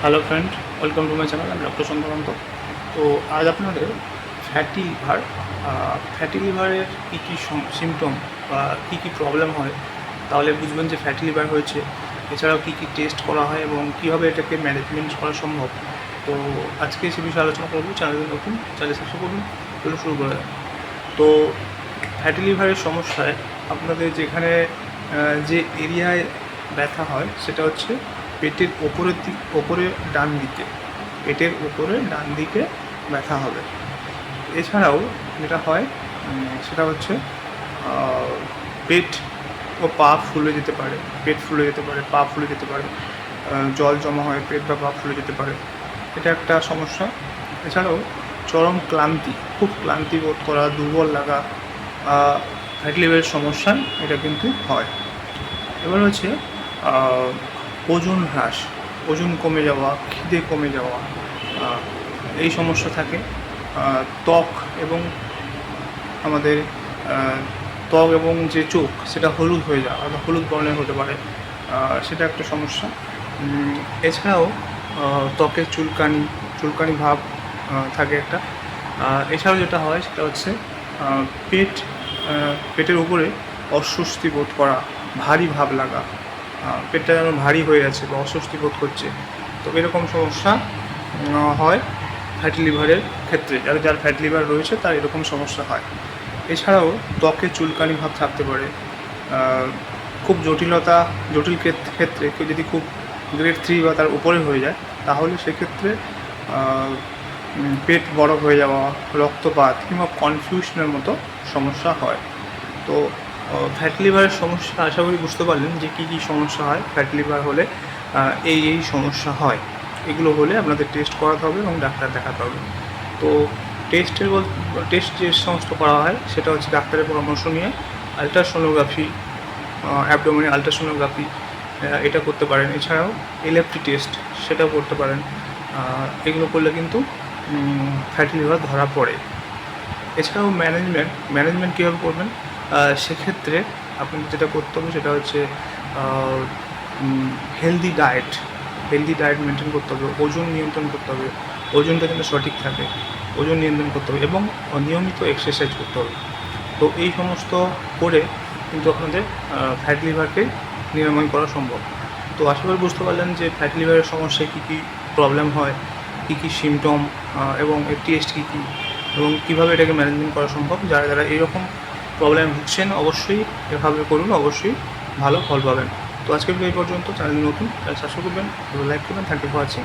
Hello friend, welcome to my channel. আমি doctor Chandrakant. তো আজ আপনাদের ফ্যাটি লিভারের কী কী সিমটম বা কী কী প্রবলেম হয়, তাহলে বুঝবেন যে ফ্যাটি লিভার হয়েছে। এছাড়াও কী কী টেস্ট করা হয় এবং কীভাবে এটাকে ম্যানেজমেন্ট করা সম্ভব। তো আজকে সে বিষয়ে আলোচনা করবো। চ্যানেল নতুন, চ্যানেল সাবস্ক্রাইব করুন, চলে শুরু করে দেন। তো ফ্যাটি লিভারের সমস্যায় আপনাদের যেখানে যে এরিয়ায় ব্যথা হয় সেটা হচ্ছে পেটের ওপরে ডান দিকে, পেটের ওপরে ডান দিকে ব্যথা হবে। এছাড়াও যেটা হয় সেটা হচ্ছে পেট ও পা ফুলে যেতে পারে, পেট ফুলে যেতে পারে, পা ফুলে যেতে পারে, জল জমা হয়, পেট বা পা ফুলে যেতে পারে। এটা একটা সমস্যা। এছাড়াও চরম ক্লান্তি, খুব ক্লান্তি বোধ করা, দুর্বল লাগা, ফ্যাটি লিভারের সমস্যা এটা কিন্তু হয়। এবার হচ্ছে ওজন হ্রাস, ওজন কমে যাওয়া, খিদে কমে যাওয়া, এই সমস্যা থাকে। ত্বক এবং আমাদের ত্বক এবং যে চোখ সেটা হলুদ হয়ে যাওয়া, হলুদ বর্ণের হতে পারে, সেটা একটা সমস্যা। এছাড়াও ত্বকের চুলকানি ভাব থাকে একটা। এছাড়াও যেটা হয় সেটা হচ্ছে পেটের উপরে অস্বস্তি বোধ করা, ভারী ভাব লাগা, পেটটা যেন ভারী হয়ে আছে বা অস্বস্তি বোধ করছে। তো এরকম সমস্যা হয় ফ্যাটি লিভারের ক্ষেত্রে। যার ফ্যাটি লিভার রয়েছে তার এরকম সমস্যা হয়। এছাড়াও ত্বকে চুলকানি ভাব থাকতে পারে। খুব জটিল ক্ষেত্রে কেউ যদি খুব গ্রেড 3 বা তার উপরে হয়ে যায়, তাহলে সেক্ষেত্রে পেট বড় হয়ে যাওয়া, রক্তপাত কিংবা কনফিউশনের মতো সমস্যা হয়। তো ফ্যাটি লিভারের সমস্যা আশা করি বুঝতে পারলেন যে কী কী সমস্যা হয় ফ্যাটি লিভার হলে। এই সমস্যা হয়, এগুলো হলে আপনাদের টেস্ট করাতে হবে এবং ডাক্তার দেখাতে হবে। তো টেস্ট যে সমস্ত করা হয় সেটা হচ্ছে ডাক্তারের পরামর্শ নিয়ে আলট্রাসোনোগ্রাফি, অ্যাবডোমিনাল আলট্রাসোনোগ্রাফি, এটা করতে পারেন। এছাড়াও এলএফটি টেস্ট সেটাও করতে পারেন। এগুলো করলে কিন্তু ফ্যাটি লিভার ধরা পড়ে। এছাড়াও ম্যানেজমেন্ট কীভাবে করবেন, সেক্ষেত্রে আপনাদের যেটা করতে হবে সেটা হচ্ছে হেলদি ডায়েট মেনটেন করতে হবে, ওজন নিয়ন্ত্রণ করতে হবে, ওজনটা যেন সঠিক থাকে, ওজন নিয়ন্ত্রণ করতে হবে এবং নিয়মিত এক্সারসাইজ করতে হবে। তো এই সমস্ত করে কিন্তু আপনাদের ফ্যাটি লিভারকে নিরাময় করা সম্ভব। তো আশা করি বুঝতে পারলেন যে ফ্যাটি লিভারের সমস্যায় কী কী প্রবলেম হয়, কী কী সিমটম এবং এর টেস্ট কী কী এবং কীভাবে এটাকে ম্যানেজমেন্ট করা সম্ভব। যারা এরকম প্রবলেম ভুগছেন অবশ্যই এভাবে করুন, অবশ্যই ভালো ফল পাবেন। তো আজকের ভিডিও এই পর্যন্ত। চ্যানেল নতুন, চ্যানেল সাবস্ক্রাইব করবেন, লাইক করবেন। Thank you for watching.